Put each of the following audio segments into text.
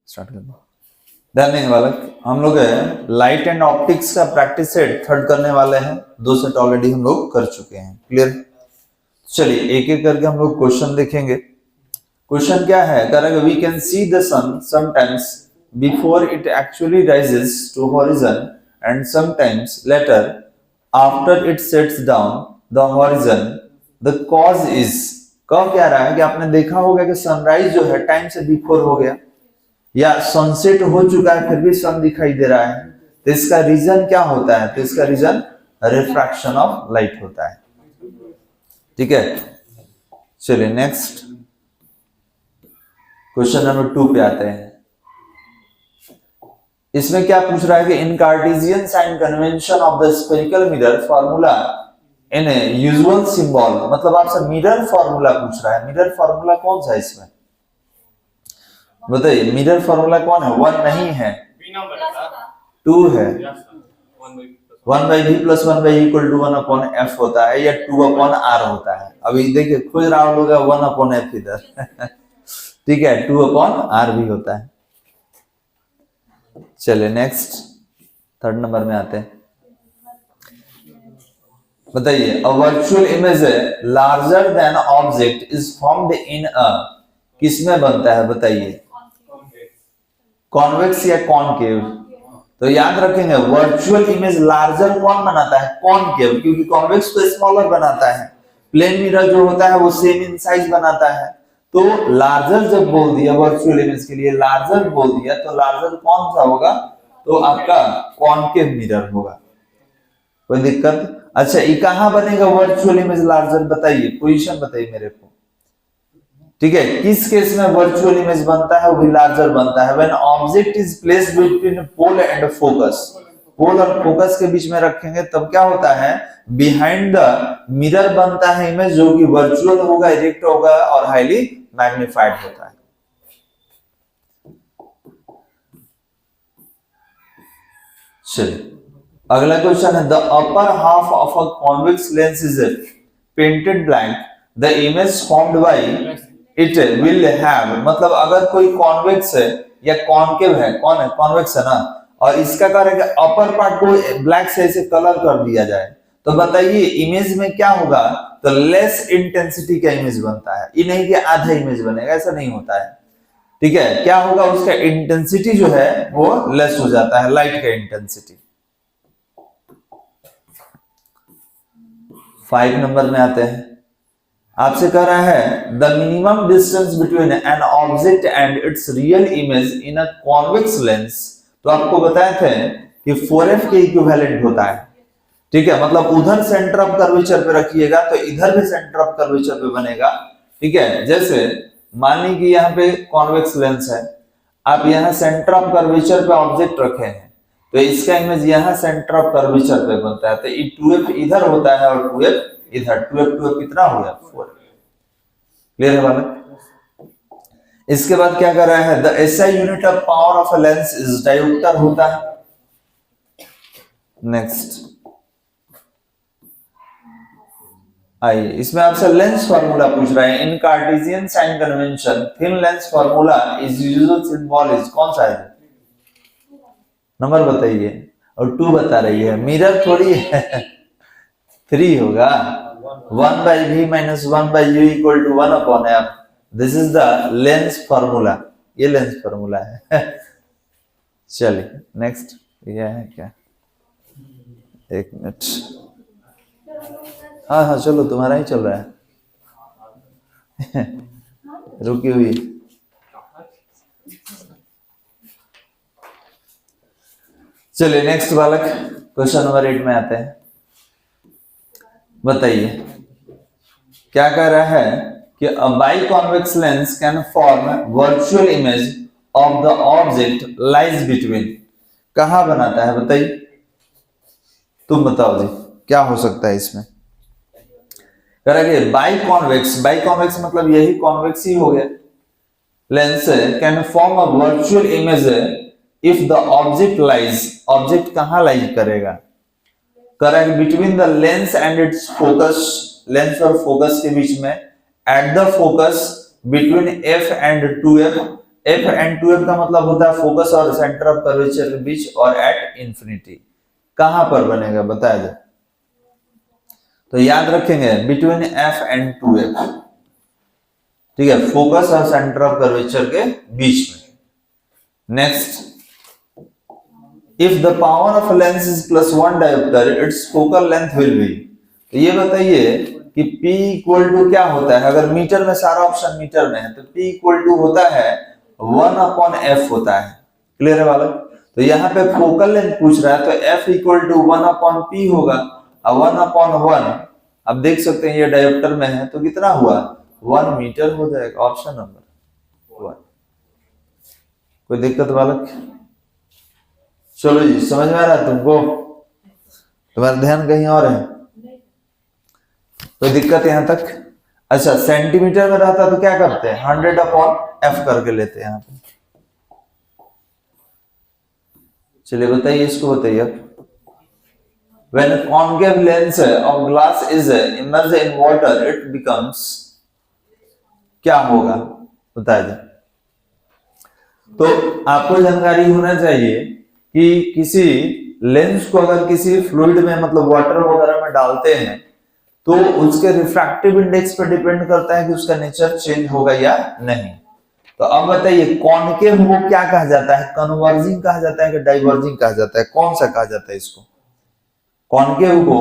Start कर दो। ध्यान देंगे बालक, हम लोग लाइट एंड ऑप्टिक्स का प्रैक्टिस सेट थर्ड करने वाले हैं। 2 सेट ऑलरेडी हम लोग कर चुके हैं। क्लियर? चलिए एक एक करके हम लोग क्वेश्चन देखेंगे। क्वेश्चन क्या है? करेंगे we can see the sun sometimes before it actually rises to horizon and sometimes later after it sets down the horizon. The cause is, कह क्या रहा है कि आपने देखा होगा कि सनराइज जो है टाइम से बिफोर हो गया या सनसेट हो चुका है फिर भी सन दिखाई दे रहा है, तो इसका रीजन क्या होता है? तो इसका रीजन रिफ्रैक्शन ऑफ लाइट होता है। ठीक है, चलिए नेक्स्ट क्वेश्चन नंबर 2 पे आते हैं। इसमें क्या पूछ रहा है कि in cartesian sign convention of the spherical mirror formula in usual symbol, मतलब आपसे मिरर फॉर्मूला पूछ रहा है। मिरर फॉर्मूला कौन सा है इसमें बताइए? मिरर फॉर्मूला कौन है? 1 नहीं है, 2 है। 1/v + 1/e = 1/f होता है या 2/r होता है। अभी देखिए खोज रहा होगा 1/f इधर ठीक है, 2/r भी होता है। चलिए नेक्स्ट थर्ड नंबर में आते हैं। बताइए a virtual image larger than object is formed in a, किसमें बनता है बताइए? कॉन्वेक्स या कॉनकेव? तो याद रखेंगे वर्चुअल इमेज लार्जर कौन बनाता है? कॉनकेव, क्योंकि कॉन्वेक्स तो स्मॉलर बनाता है, प्लेन मिरर जो होता है वो सेम इन साइज बनाता है। तो लार्जर जब बोल दिया वर्चुअल इमेज के लिए, लार्जर बोल दिया तो लार्जर कौन सा होगा? तो आपका कॉनकेव मिरर होगा। कोई दिक्कत? अच्छा ये कहां बनेगा वर्चुअल इमेज लार्जर? बताइए, पोजीशन बताइए मेरे को। ठीक है, किस केस में वर्चुअल इमेज बनता है वो भी लार्जर बनता है? When object is placed between pole and focus, pole और फोकस के बीच में रखेंगे तब क्या होता है? बिहाइंड द मिरर बनता है इमेज जो कि वर्चुअल होगा, इरेक्ट होगा और हाईली मैग्नीफाइड होता है। चलिए अगला क्वेश्चन है the upper half of a convex lens is painted black, the image formed by it will have, मतलब अगर कोई कॉन्वेक्स है या कॉनकेव है, कौन है? कॉन्वेक्स है ना, और इसका क्या है? अपर पार्ट को ब्लैक से ऐसे कलर कर दिया जाए तो बताइए इमेज में क्या होगा? तो लेस इंटेंसिटी का इमेज बनता है। ये नहीं कि आधा इमेज बनेगा, ऐसा नहीं होता है। ठीक है, क्या होगा? उसका इंटेंसिटी जो है वो लेस हो जाता है, लाइट का इंटेंसिटी। 5 नंबर में आते हैं। आपसे कह रहा है the minimum distance between an object and it's real image in a convex lens, तो आपको बताए थे कि 4f के इक्विवेलेंट होता है। ठीक है, मतलब उधर सेंटर ऑफ कर्वेचर पे रखिएगा तो इधर भी सेंटर ऑफ कर्वेचर पे बनेगा। ठीक है, जैसे मान लीजिए कि यहाँ पे कॉन्वेक्स लेंस है, आप यहाँ सेंटर ऑफ कर्वेचर पे ऑब्जेक्ट रखे हैं तो इसका इमेज यहाँ सेंटर ऑफ कर्वेचर पे बनता है। तो ये 2f इधर होता है और 2f इधर, 2f कितना हो गया? 4। क्लियर है बालक? इसके बाद क्या कर रहा है? The SI unit of power of a lens is dioptre होता है। नेक्स्ट आइए, इसमें आपसे लेंस फार्मूला पूछ रहा है। In cartesian sign convention thin lens formula is usual symbol is, कौन सा है? नंबर बताइए। और 2 बता रही है, मिरर थोड़ी है 3 होगा। 1/v - 1/u = 1/f, this is the lens formula, ये लेंस फार्मूला है चलिए नेक्स्ट, ये है क्या? 1 मिनट, हाँ हाँ चलो तुम्हारा ही चल रहा है रुकी हुई। चलिए नेक्स्ट बालक क्वेश्चन नंबर 8 में आते हैं। बताइए क्या कह रहा है कि a biconvex lens can form virtual image of the object lies between, कहां बनाता है बताइए? तुम बताओ जी क्या हो सकता है इसमें? करेंगे बाइकॉन्वेक्स, बाइकॉन्वेक्स मतलब यही कॉन्वेक्स ही हो गया। Lens can form a virtual image if the object lies, object कहां लाइज करेगा? Correct, between the lens and its focus, lens और फोकस के बीच में, at the focus, between f and 2f, F and two F का मतलब होता है फोकस और सेंटर ऑफ कर्वेचर के बीच और एट इंफिनिटी। कहां पर बनेगा बताया जाए, तो याद रखेंगे between F and two F, ठीक है, फोकस और सेंटर ऑफ कर्वेचर के बीच में। Next, if the power of lens is +1 dioptre it's focal length will be. तो ये बताइए कि P इक्वल टू क्या होता है, अगर मीटर में सारा ऑप्शन मीटर में है तो P इक्वल टू होता है 1/f होता है। क्लियर है बालक? तो यहाँ पे फोकल लेंथ पूछ रहा है तो F इक्वल टू 1/P होगा। अब 1/1 अब देख सकते हैं ये डायोप्टर में है तो कितना हुआ 1 मीटर हो जाएगा, ऑप्शन नंबर 1। कोई दिक्कत बालक? चलो जी, समझ में आ रहा है तुमको? तुम्हारा ध्यान कहीं और है? कोई दिक्कत यहां तक? अच्छा, सेंटीमीटर में रहता तो क्या करते हैं 100/f करके लेते हैं यहाँ पे। चलिए बताइए, इसको बताइए। When a concave lens of glass is immersed in water, it becomes, क्या होगा बताया जाए। तो आपको जानकारी होना चाहिए कि किसी लेंस को अगर किसी फ्लूइड में मतलब वाटर वगैरह में डालते हैं तो उसके रिफ्रैक्टिव इंडेक्स पर डिपेंड करता है कि उसका नेचर चेंज होगा या नहीं। तो अब बताइए कॉनकेव को क्या कहा जाता है, कन्वर्जिंग कहा जाता है कि डाइवर्जिंग कहा जाता है, कौन सा कहा जाता है इसको? कॉनकेव को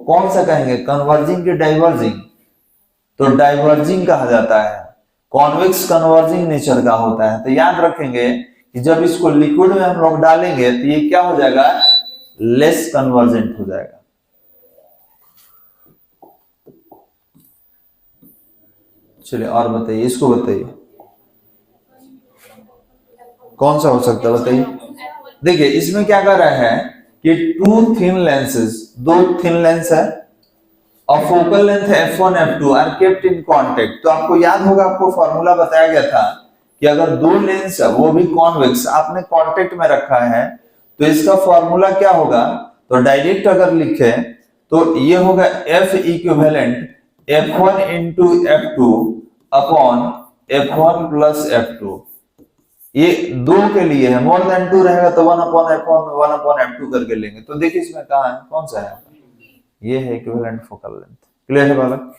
कौन सा कहेंगे, कन्वर्जिंग की डाइवर्जिंग? तो डाइवर्जिंग कहा जाता है। कॉन्वेक्स कन्वर्जिंग नेचर का होता है। तो याद रखेंगे कि जब इसको लिक्विड में हम लोग डालेंगे तो ये क्या हो जाएगा, लेस कन्वर्जेंट हो जाएगा। चलिए और बताइए, इसको बताइए कौन सा हो सकता है बताइए। देखिए इसमें क्या कर रहा है कि टू थिन लेंसेज, दो थिन लेंस है और focal length f1 f2 are kept in contact. तो आपको याद होगा, आपको फॉर्मूला बताया गया था कि अगर दो लेंस है वो भी कॉन्वेक्स आपने कांटेक्ट में रखा है तो इसका फॉर्मूला क्या होगा, तो डायरेक्ट अगर लिखे तो ये होगा F equivalent f1 into f2 upon f1 plus f2। ये दो के लिए है, मोर देन 2 रहेगा तो 1/f1 करके लेंगे। तो देखिए इसमें कहा है, कौन सा है, ये है इक्विवेलेंट फोकल लेंथ। क्लियर है बालक?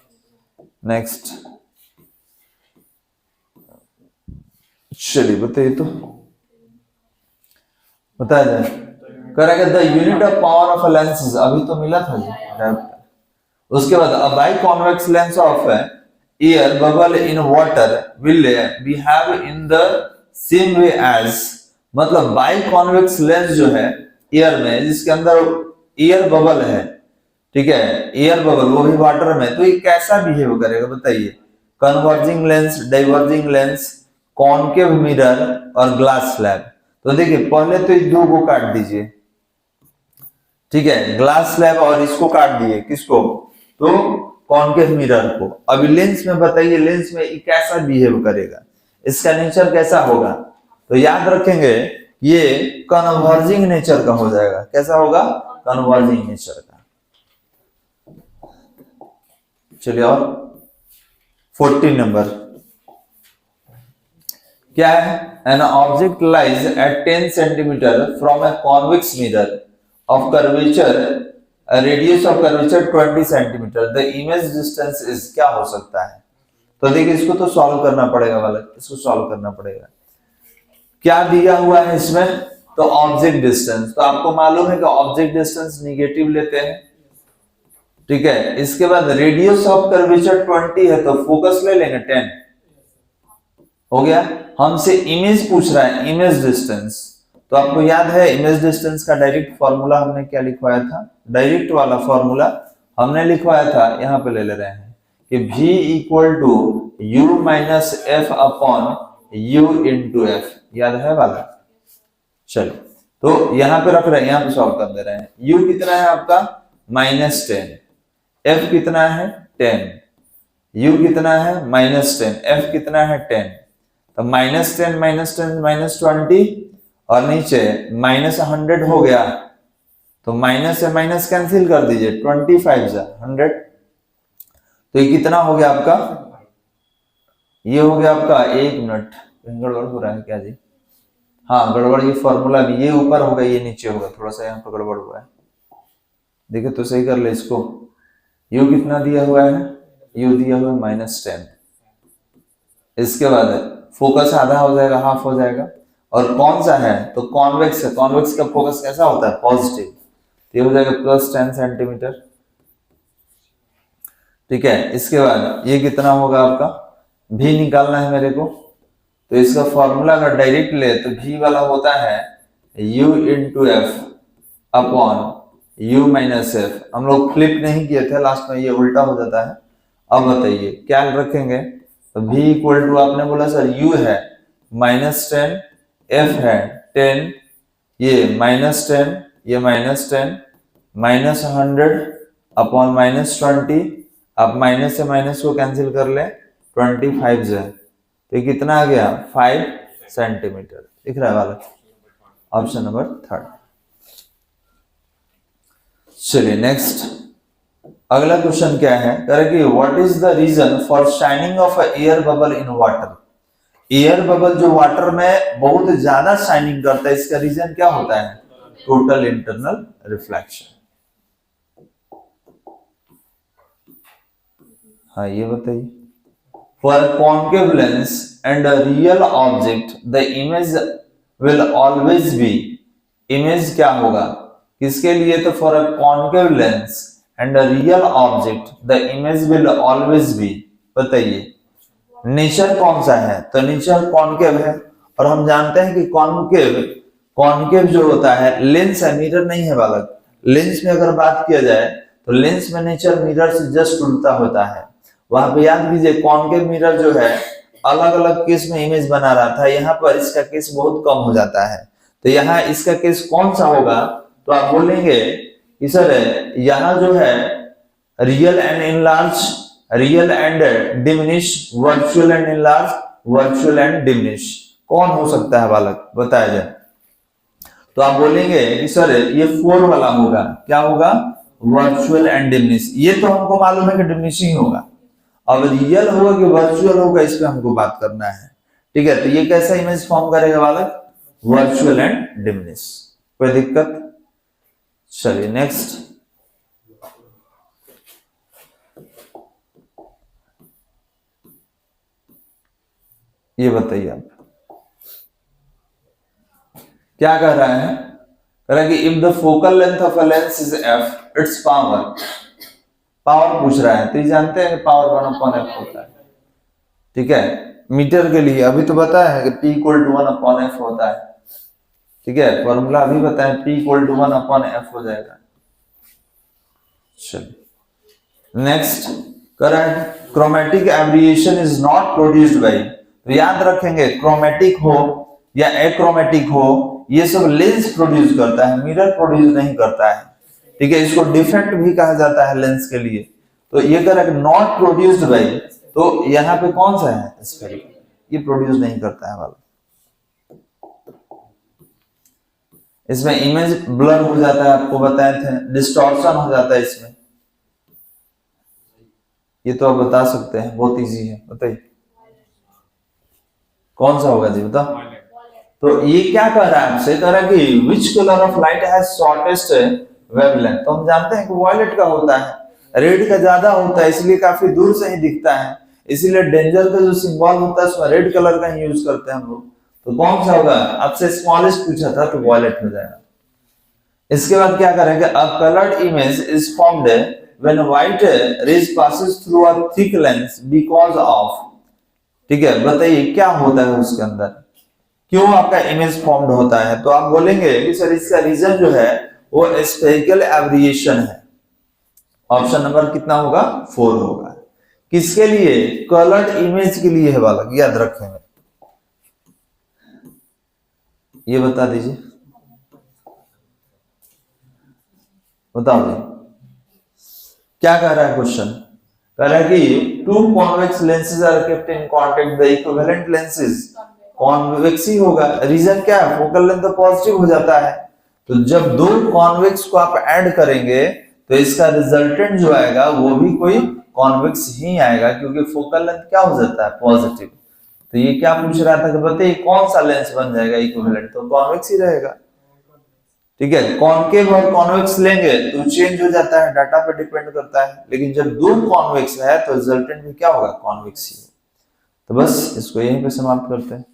नेक्स्ट चलिए बताइए, तो बताया जाए। करेगा the unit of power of a lens, अभी तो मिला था जी। उसके बाद a biconvex lens of air bubble in water will be have in the same way as, मतलब बाई कॉन्वेक्स लेंस जो है एयर में, जिसके अंदर एयर बबल है, ठीक है, एयर बबल वो भी वाटर में, तो ये कैसा बिहेव करेगा बताइए। Converging lens, diverging lens, concave mirror और ग्लास स्लैब। तो देखिए पहले तो इस दो को काट दीजिए, ठीक है, ग्लास स्लैब और इसको काट दिए, किसको, तो कॉनकेव मिरर को। अभी लेंस में बताइए, लेंस में ये कैसा बिहेव करेगा, इसका नेचर कैसा होगा। तो याद रखेंगे ये कन्वर्जिंग नेचर का हो जाएगा। कैसा होगा, कन्वर्जिंग नेचर का। चलिए और 14 नंबर क्या है, an object lies at 10 centimetre from a convex mirror of curvature, radius of curvature 20 centimetre, the image distance is, क्या हो सकता है। तो देखिए इसको तो सॉल्व करना पड़ेगा वाला, इसको सॉल्व करना पड़ेगा। क्या दिया हुआ है इसमें, तो ऑब्जेक्ट डिस्टेंस। तो आपको मालूम है कि ऑब्जेक्ट डिस्टेंस निगेटिव लेते हैं, ठीक है। इसके बाद रेडियस ऑफ कर्वेचर 20 है तो फोकस ले लेंगे 10, हो गया। हमसे इमेज पूछ रहा है, इमेज डिस्टेंस। तो आपको याद है इमेज डिस्टेंस का डायरेक्ट फॉर्मूला हमने क्या लिखवाया था, डायरेक्ट वाला फॉर्मूला हमने लिखवाया था, यहां पे ले ले रहे हैं कि v equal to u minus F upon u into F, याद है वाला। चलो तो यहां पे रख रहे हैं, यहां पे सॉल्व कर दे रहे हैं। u कितना है आपका -10, f कितना है 10, u कितना है -10, f कितना है 10। तो -10 -20 और नीचे -100 हो गया, तो माइनस से माइनस कैंसिल कर दीजिए, 25 जा 100। तो ये कितना हो गया आपका, ये हो गया आपका 1 मिनट, कहीं गड़बड़ हो रहा है क्या जी? हाँ गड़बड़, ये फॉर्मूला भी ये ऊपर होगा ये नीचे होगा, थोड़ा सा यहाँ पर गड़बड़ हुआ है। देखिए तो सही कर ले इसको। यू कितना दिया हुआ है? यू दिया हुआ है -10। इसके बाद फोकस आधा हो जाएगा, हाफ हो जाएगा। और कौन सा है? तो कॉन्वेक्स है। कॉन्वेक्स का फोकस कैसा होता है? पॉजिटिव। तो ये हो जाएगा +10 सेंटीमीटर। ठीक है, इसके बाद ये कितना होगा आपका? भी निकालना है मेरे को। तो इसका फॉर्मूला अगर डायरेक्ट ले तो भी वाला होता है u into F upon u minus F. हम लोग फ्लिप नहीं किए थे, लास्ट में ये उल्टा हो जाता है। अब बताइए क्या रखेंगे? तो v इक्वल टू आपने बोला सर u है -10, f है 10, ये -10, ये -10, -100 अपॉन -20। आप माइनस से माइनस को कैंसिल कर ले, 25 है तो कितना आ गया? 5 सेंटीमीटर। दिख रहा है वाला? Option number 3। चलिए नेक्स्ट, अगला क्वेश्चन क्या है? कह रहे कि what is the reason for shining of air bubble in water. Air bubble जो वाटर में बहुत ज्यादा शाइनिंग करता है, इसका रीजन क्या होता है? Total internal reflection. हाँ ये बताइए। For a concave lens and a real object, the image will always be, image क्या होगा किसके लिए? तो for a concave lens and a real object, the image will always be, बताइए नेचर कौन सा है? तो नेचर कॉन्केव है। और हम जानते हैं कि कॉन्केव जो होता है लेंस है, मिरर नहीं है बालक। लेंस में अगर बात किया जाए तो लेंस में नेचर मिरर से जस्ट उल्टा होता है। वहां पे याद कीजिए कॉन्केव मिरर जो है अलग अलग केस में इमेज बना रहा था, यहाँ पर इसका केस बहुत कम हो जाता है। तो यहाँ इसका केस कौन सा होगा? तो आप बोलेंगे कि सर यहाँ जो है real and enlarge, real and diminish, virtual and enlarge, virtual and diminish. कौन हो सकता है बालक? बताया जाए। तो आप बोलेंगे कि सर ये 4 वाला होगा। क्या होगा? Virtual and diminish. ये तो हमको मालूम है कि डिमिनिशिंग होगा। अब रियल होगा कि वर्चुअल होगा, इस पे हमको बात करना है। ठीक है, तो ये कैसा इमेज फॉर्म करेगा बालक? Virtual and diminish. कोई दिक्कत? चलिए नेक्स्ट, ये बताइए आप क्या कह रहा है? कह रहा है कि if the focal length of a lens is f, it's power पूछ रहा है। तो ये जानते हैं कि पावर 1/f होता है। ठीक है, मीटर के लिए अभी तो बताया है कि P = 1/f होता है। ठीक है, फॉर्मूला अभी बताया P = 1/f हो जाएगा। चलिए next, current chromatic aberration is not produced by. तो याद रखेंगे क्रोमेटिक हो या एक्रोमेटिक हो, ये सब लेंस प्रोड्यूस करता है, मिरर प्रोड्यूस नहीं करता है। ठीक है, इसको डिफेक्ट भी कहा जाता है लेंस के लिए। तो ये कह नॉट प्रोड्यूस्ड बाय, तो यहाँ पे कौन सा है? स्फेरिकल, ये प्रोड्यूस नहीं करता है वाला। इसमें इमेज ब्लर हो जाता है, आपको बताए थे, डिस्टॉर्शन हो जाता है इसमें। ये तो आप बता सकते हैं, बहुत इजी है। बताइए कौन सा होगा जी? बताओ। तो ये क्या कह रहा है आपसे? कह रहा है कि which colour of light has shortest wavelength. तो हम जानते हैं कि वॉयलेट का होता है, रेड का ज्यादा होता है, इसलिए काफी दूर से ही दिखता है। इसीलिए डेंजर का जो सिंबल होता है उसमें रेड कलर का ही यूज करते हैं हम लोग। तो कौन सा होगा? आपसे स्मॉलेस्ट पूछा था तो वॉयलेट हो जाएगा। इसके बाद क्या करेंगे? A coloured image is formed when white rays passes through a thick lens because of. ठीक है, बताइए क्या होता है उसके अंदर, क्यों आपका इमेज फॉर्म्ड होता है? तो आप बोलेंगे कि सर इसका रीजन जो है वो स्फेरिकल एब्रिएशन है। ऑप्शन नंबर कितना होगा? 4 होगा। किसके लिए? कलर्ड इमेज के लिए है बालक, याद रखेंगे। ये बता दीजिए, बताओ जी क्या कह रहा है क्वेश्चन? कह रहा है कि 2 convex lenses are kept in contact, the equivalent lenses convex ही होगा। रीजन क्या है? फोकल लेंथ तो पॉजिटिव हो जाता है। तो जब 2 कॉन्वेक्स को आप ऐड करेंगे तो इसका रिजल्टेंट जो आएगा वो भी कोई कॉन्वेक्स ही आएगा, क्योंकि फोकल लेंथ क्या हो जाता है? पॉजिटिव। तो तो ये क्या पूछ रहा था कि बताइए कौन सा लेंस बन जाएगा इक्विवेलेंट, तो कॉन्वेक्स ही रहेगा। ठीक है, कॉनकेव और कॉन्वेक्स लेंगे तो चेंज हो जाता है, डाटा पे डिपेंड करता है, लेकिन जब दो कॉन्वेक्स है तो रिजल्टेंट भी क्या होगा, कॉन्वेक्स ही। तो बस इसको यहीं पे समाप्त करते हैं।